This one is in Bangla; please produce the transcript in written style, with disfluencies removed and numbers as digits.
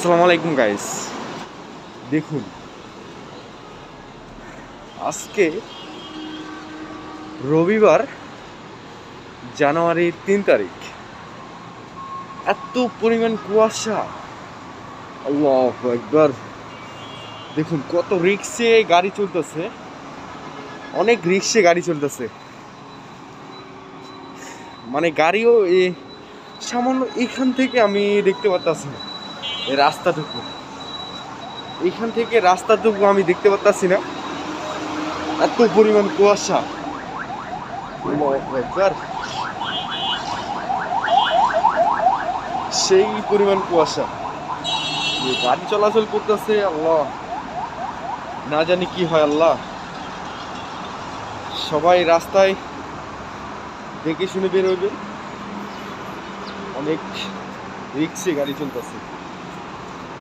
আসসালামু আলাইকুম গাইস। দেখুন, আজকে রবিবার, জানুয়ারির 3 তারিখ। এত পরিমাণ কুয়াশা, আল্লাহু আকবার। দেখুন কত রিক্সে গাড়ি চলতেছে, অনেক রিক্সে গাড়ি চলতেছে। মানে গাড়িও সামান্য এখান থেকে আমি দেখতে পারতাছি না, এই রাস্তাটুকু, এখান থেকে রাস্তাটুকু আমি দেখতে পারতাছি না, এত পরিমাণ কুয়াশা। আল্লাহু আকবার, সেই পরিমাণ কুয়াশা, গাড়ি চলাচল করতেছে। আল্লাহ, না জানি কি হয়। আল্লাহ, সবাই রাস্তায় দেখে শুনে বের হইবে, অনেক রিক্সে গাড়ি চলতেছে।